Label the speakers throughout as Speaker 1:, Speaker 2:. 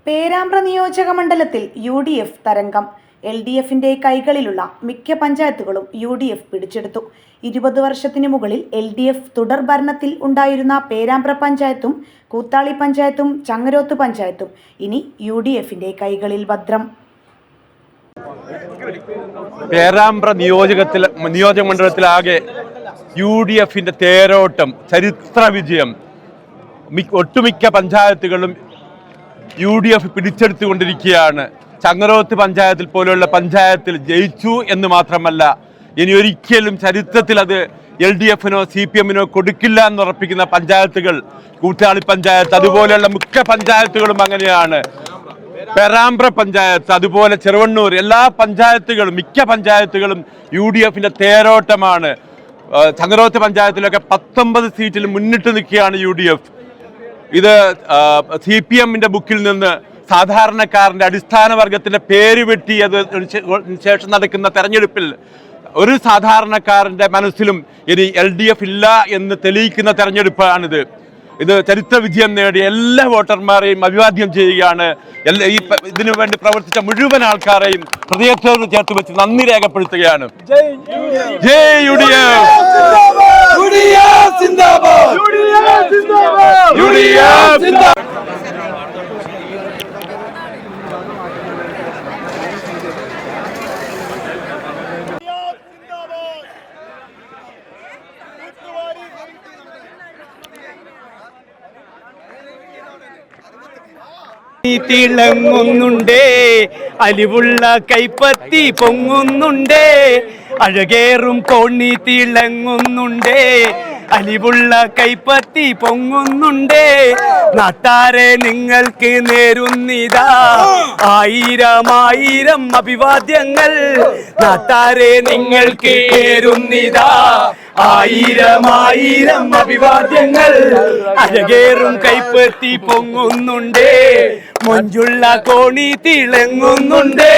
Speaker 1: പേരാമ്പ്ര നിയോജക മണ്ഡലത്തിൽ UDF തരംഗം. LDFിന്റെ കൈകളിലുള്ള മിക്ക പഞ്ചായത്തുകളും UDF പിടിച്ചെടുത്തു. 20 വർഷത്തിനു മുകളിൽ LDF തുടർ ഭരണത്തിൽ ഉണ്ടായിരുന്ന പേരാമ്പ്ര പഞ്ചായത്തും കൂത്താളി പഞ്ചായത്തും ചങ്ങരോത്ത് പഞ്ചായത്തും ഇനി UDFിന്റെ കൈകളിൽ ഭദ്രം.
Speaker 2: പേരാമ്പ്ര നിയോജക മണ്ഡലത്തിലാകെ UDFിന്റെ തേരോട്ടം, ചരിത്ര വിജയം. ഒട്ടുമിക്ക പഞ്ചായത്തുകളും UDF പിടിച്ചെടുത്തുകൊണ്ടിരിക്കുകയാണ്. ചങ്ങരോത്ത് പഞ്ചായത്തിൽ പോലുള്ള പഞ്ചായത്തിൽ ജയിച്ചു എന്ന് മാത്രമല്ല, ഇനി ഒരിക്കലും ചരിത്രത്തിൽ അത് LDFനോ CPMനോ കൊടുക്കില്ല എന്നുറപ്പിക്കുന്ന പഞ്ചായത്തുകൾ കൂത്താളി പഞ്ചായത്ത്, അതുപോലെയുള്ള മിക്ക പഞ്ചായത്തുകളും അങ്ങനെയാണ്. പേരാമ്പ്ര പഞ്ചായത്ത്, അതുപോലെ ചെറുവണ്ണൂർ, എല്ലാ പഞ്ചായത്തുകളും മിക്ക പഞ്ചായത്തുകളും UDFിന്റെ തേരോട്ടമാണ്. ചങ്ങരോത്ത് പഞ്ചായത്തിലൊക്കെ 19 സീറ്റിൽ മുന്നിട്ട് നിൽക്കുകയാണ് UDF. ഇത് CPMന്റെ ബുക്കിൽ നിന്ന് സാധാരണക്കാരൻ്റെ അടിസ്ഥാന വർഗത്തിന്റെ പേര് വെട്ടിയത് ശേഷം നടക്കുന്ന തെരഞ്ഞെടുപ്പിൽ ഒരു സാധാരണക്കാരന്റെ മനസ്സിലും ഇനി LDF ഇല്ല എന്ന് തെളിയിക്കുന്ന തെരഞ്ഞെടുപ്പാണിത്. ഇത് ചരിത്ര വിജയം നേടിയ എല്ലാ വോട്ടർമാരെയും അഭിവാദ്യം ചെയ്യുകയാണ്. ഇതിനു വേണ്ടി പ്രവർത്തിച്ച മുഴുവൻ ആൾക്കാരെയും ഹൃദയത്തോട് ചേർത്ത് വെച്ച് നന്ദി രേഖപ്പെടുത്തുകയാണ്. ജയ് UDF!
Speaker 3: തിളങ്ങുന്നുണ്ടേ, അലിവുള്ള കൈപ്പത്തി പൊങ്ങുന്നുണ്ടേ, അഴകേറും കോണി തിളങ്ങുന്നുണ്ടേ, അലിവുള്ള കൈപ്പത്തി പൊങ്ങുന്നുണ്ടേ. നാട്ടാരെ നിങ്ങൾക്ക് നേരുന്നിതാ ആയിരം ആയിരം അഭിവാദ്യങ്ങൾ. നാട്ടാരെ നിങ്ങൾക്ക് നേരുന്നിതാ ആയിരം ആയിരം അഭിവാദ്യങ്ങൾ. അഴകേറും കൈപ്പത്തി പൊങ്ങുന്നുണ്ടേ, മൊഞ്ചുള്ള കോണി തിളങ്ങുന്നുണ്ടേ.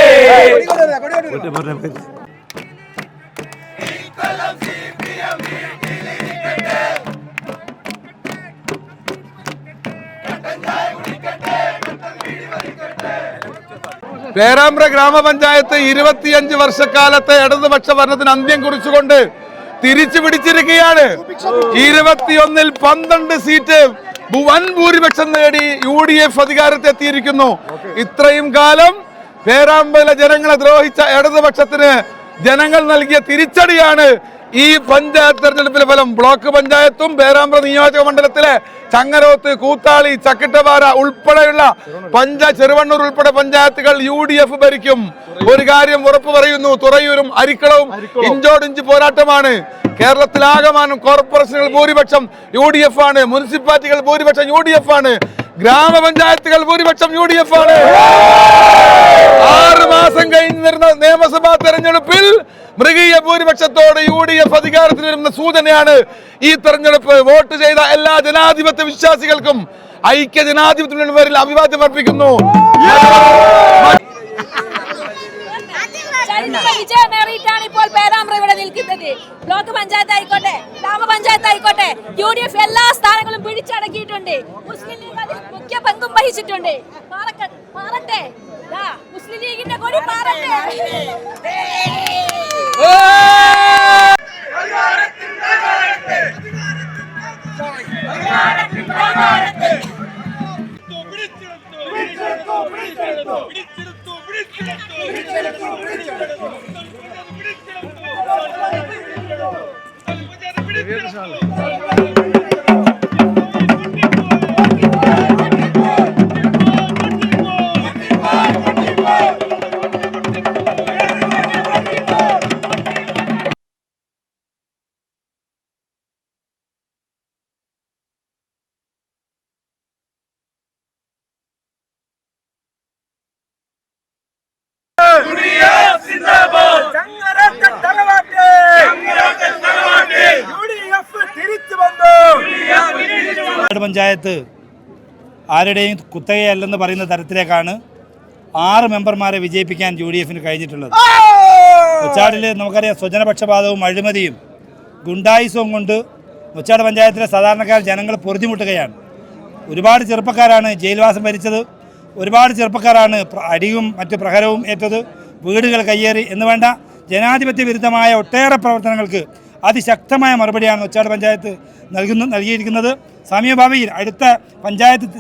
Speaker 4: പേരാമ്പ്ര ഗ്രാമപഞ്ചായത്ത് 25 വർഷക്കാലത്തെ ഇടതുപക്ഷ ഭരണത്തിന് അന്ത്യം കുറിച്ചുകൊണ്ട് തിരിച്ചു പിടിച്ചിരിക്കുകയാണ്. 21-ൽ 12 സീറ്റ് വൻ ഭൂരിപക്ഷം നേടി UDF അധികാരത്തെത്തിയിരിക്കുന്നു. ഇത്രയും കാലം പേരാമ്പ്രയിലെ ജനങ്ങളെ ദ്രോഹിച്ച ഇടതുപക്ഷത്തിന് ജനങ്ങൾ നൽകിയ തിരിച്ചടിയാണ് ഈ പഞ്ചായത്ത് തെരഞ്ഞെടുപ്പിലെ ഫലം. ബ്ലോക്ക് പഞ്ചായത്തും പേരാമ്പ്ര നിയോജക മണ്ഡലത്തിലെ ചങ്ങരോത്ത്, കൂത്താളി, ചക്കിട്ടപാറ ഉൾപ്പെടെയുള്ള ചെറുവണ്ണൂർ ഉൾപ്പെടെ പഞ്ചായത്തുകൾ UDF ഭരിക്കും. ഒരു കാര്യം ഉറപ്പു പറയുന്നു, തുറയൂരും അരിക്കളവും ഇഞ്ചോടിഞ്ച് പോരാട്ടമാണ്. കേരളത്തിലാകമാനം കോർപ്പറേഷനുകൾ ഭൂരിപക്ഷം UDF ആണ്, മുനിസിപ്പാലിറ്റികൾ ഭൂരിപക്ഷം UDF ആണ്, ഗ്രാമപഞ്ചായത്തുകൾ ഭൂരിപക്ഷം UDF ആണ്. 6 മാസം കഴിഞ്ഞ് വരുന്ന നിയമസഭാ തെരഞ്ഞെടുപ്പിൽ മൃഗീയ ഭൂരിപക്ഷത്തോടെ UDF അധികാരത്തിൽ വരുന്ന സൂചനയാണ് ഈ തെരഞ്ഞെടുപ്പ്. വോട്ട് ചെയ്ത എല്ലാ ജനാധിപത്യ വിശ്വാസികൾക്കും ഐക്യ ജനാധിപത്യത്തിന്റെ പേരിൽ അഭിവാദ്യം അർപ്പിക്കുന്നു.
Speaker 5: വിജയം നേടിയിട്ടാണ് ഇപ്പോൾ പേരാമ്പ്ര ഇവിടെ നിൽക്കുന്നത്. ബ്ലോക്ക് പഞ്ചായത്ത് ആയിക്കോട്ടെ, ഗ്രാമപഞ്ചായത്ത് ആയിക്കോട്ടെ, UDF എല്ലാ സ്ഥാനങ്ങളും പിടിച്ചടക്കിയിട്ടുണ്ട്. മുസ്ലിം ലീഗ് അതിൽ മുഖ്യ പങ്കും വഹിച്ചിട്ടുണ്ട്. മാറട്ടെ, മുസ്ലിം ലീഗിന്റെ കൂടി മാറട്ടെ.
Speaker 6: പഞ്ചായത്ത് ആരുടെയും കുത്തകയല്ലെന്ന് പറയുന്ന തരത്തിലേക്കാണ് 6 മെമ്പർമാരെ വിജയിപ്പിക്കാൻ UDFന് കഴിഞ്ഞിട്ടുള്ളത്. മുച്ചാടിൽ നമുക്കറിയാം സ്വജനപക്ഷപാതവും അഴിമതിയും ഗുണ്ടായിസവും കൊണ്ട് മുച്ചാട് പഞ്ചായത്തിലെ സാധാരണക്കാർ ജനങ്ങൾ പൊറുതിമുട്ടുകയാണ്. ഒരുപാട് ചെറുപ്പക്കാരാണ് ജയിൽവാസം ഭരിച്ചത്. ഒരുപാട് ചെറുപ്പക്കാരാണ് അടിയും മറ്റ് പ്രഹരവും ഏറ്റത്, വീടുകൾ കയ്യേറി എന്ന് വേണ്ട ജനാധിപത്യ വിരുദ്ധമായ ഒട്ടേറെ പ്രവർത്തനങ്ങൾക്ക് അതിശക്തമായ മറുപടിയാണ് നൊച്ചാട് പഞ്ചായത്ത് നൽകിയിരിക്കുന്നത്. സമീപഭാവിയിൽ അടുത്ത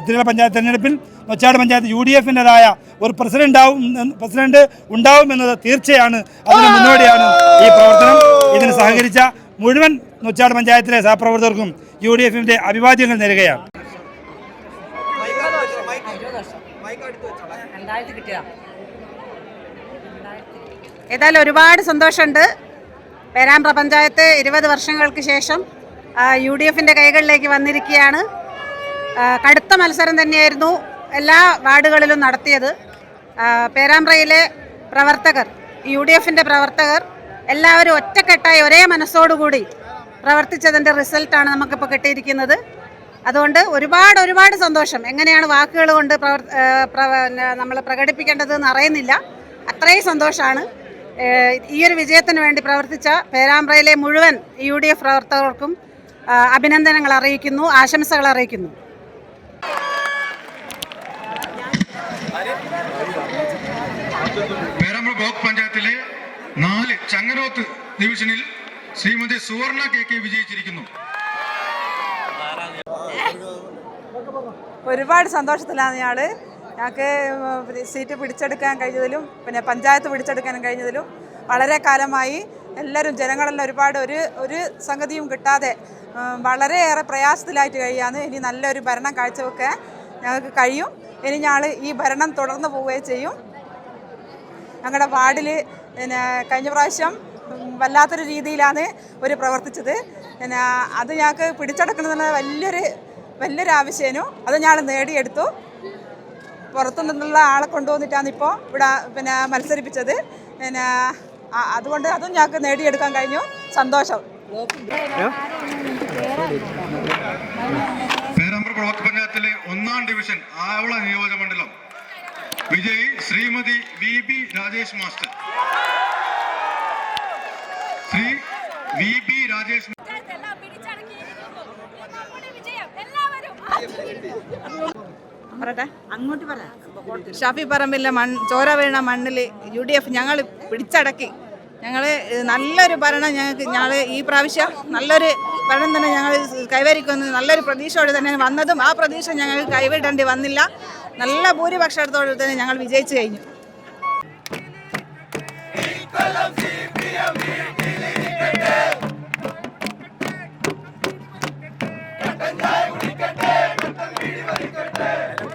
Speaker 6: ത്രിതല പഞ്ചായത്ത് തെരഞ്ഞെടുപ്പിൽ നൊച്ചാട് പഞ്ചായത്ത് UDFൻ്റെതായ ഒരു പ്രസിഡന്റ് ഉണ്ടാവുമെന്നത് തീർച്ചയാണ്. അതിന് മുന്നോടിയാണ് ഈ പ്രവർത്തനം. ഇതിന് സഹകരിച്ച മുഴുവൻ നൊച്ചാട് പഞ്ചായത്തിലെ സഹപ്രവർത്തകർക്കും UDFൻ്റെ അഭിവാദ്യങ്ങൾ നേരുകയാണ്.
Speaker 7: ഏതായാലും ഒരുപാട് സന്തോഷമുണ്ട്. പേരാമ്പ്ര പഞ്ചായത്ത് 20 വർഷങ്ങൾക്ക് ശേഷം UDFൻ്റെ കൈകളിലേക്ക് വന്നിരിക്കുകയാണ്. കടുത്ത മത്സരം തന്നെയായിരുന്നു എല്ലാ വാർഡുകളിലും നടത്തിയത്. പേരാമ്പ്രയിലെ പ്രവർത്തകർ, UDFൻ്റെ പ്രവർത്തകർ എല്ലാവരും ഒറ്റക്കെട്ടായി ഒരേ മനസ്സോടുകൂടി പ്രവർത്തിച്ചതിൻ്റെ റിസൾട്ടാണ് നമുക്കിപ്പോൾ കിട്ടിയിരിക്കുന്നത്. അതുകൊണ്ട് ഒരുപാട് സന്തോഷം. എങ്ങനെയാണ് വാക്കുകൾ കൊണ്ട് നമ്മൾ പ്രകടിപ്പിക്കേണ്ടതെന്ന് അറിയുന്നില്ല. അത്രയും സന്തോഷമാണ്. ഈ ഒരു വിജയത്തിന് വേണ്ടി പ്രവർത്തിച്ച പേരാമ്പ്രയിലെ മുഴുവൻ UDF പ്രവർത്തകർക്കും അഭിനന്ദനങ്ങൾ അറിയിക്കുന്നു, ആശംസകൾ അറിയിക്കുന്നു.
Speaker 8: പേരാമ്പ്ര ബ്ലോക്ക് പഞ്ചായത്തിലെ 4 ചങ്ങരോത്ത് ഡിവിഷനിൽ ശ്രീമതി സുവർണ KK വിജയിച്ചിരിക്കുന്നു.
Speaker 9: ഒരുപാട് സന്തോഷത്തിലാണ് ഞങ്ങൾക്ക് സീറ്റ് പിടിച്ചെടുക്കാൻ കഴിഞ്ഞതിലും പിന്നെ പഞ്ചായത്ത് പിടിച്ചെടുക്കാൻ കഴിഞ്ഞതിലും. വളരെ കാലമായി എല്ലാവരും ജനങ്ങളെല്ലാം ഒരുപാട് ഒരു സംഗതിയും കിട്ടാതെ വളരെയേറെ പ്രയാസത്തിലായിട്ട് കഴിയാണ്. ഇനി നല്ലൊരു ഭരണം കാഴ്ചവെക്കാൻ ഞങ്ങൾക്ക് കഴിയും. ഇനി ഞങ്ങൾ ഈ ഭരണം തുടർന്ന് പോവുകയും ചെയ്യും. ഞങ്ങളുടെ വാർഡിൽ പിന്നെ കഴിഞ്ഞ പ്രാവശ്യം വല്ലാത്തൊരു രീതിയിലാണ് പ്രവർത്തിച്ചത്. പിന്നെ അത് ഞങ്ങൾക്ക് പിടിച്ചെടുക്കണമെന്നുള്ള വലിയൊരു ആവശ്യമായിരുന്നു. അത് ഞങ്ങൾ നേടിയെടുത്തു. പുറത്തു നിന്നുള്ള ആളെ കൊണ്ടുവന്നിട്ടാണ് ഇപ്പോൾ ഇവിടെ പിന്നെ മത്സരിപ്പിച്ചത്. പിന്നെ അതുകൊണ്ട് അതും ഞങ്ങൾക്ക് നേടിയെടുക്കാൻ കഴിഞ്ഞു. സന്തോഷം.
Speaker 8: പേരാമ്പ്ര ബ്ലോക്ക് പഞ്ചായത്തിലെ 1-ാം ഡിവിഷൻ ആവള നിയോജകമണ്ഡലം വിജയി Shrimati VB Rajesh master. Shri VB Rajesh
Speaker 9: Shafi പറമ്പിലെ ചോര വീണ മണ്ണിൽ UDF ഞങ്ങൾ പിടിച്ചടക്കി. ഞങ്ങൾ നല്ലൊരു ഭരണം ഞങ്ങൾ ഈ പ്രാവശ്യം നല്ലൊരു ഭരണം തന്നെ ഞങ്ങൾ കൈവരിക്കുന്നത് നല്ലൊരു പ്രതീക്ഷയോടെ തന്നെ വന്നതും ആ പ്രതീക്ഷ ഞങ്ങൾ കൈവിടേണ്ടി വന്നില്ല. നല്ല ഭൂരിപക്ഷത്തോടെ തന്നെ ഞങ്ങൾ വിജയിച്ചു കഴിഞ്ഞു.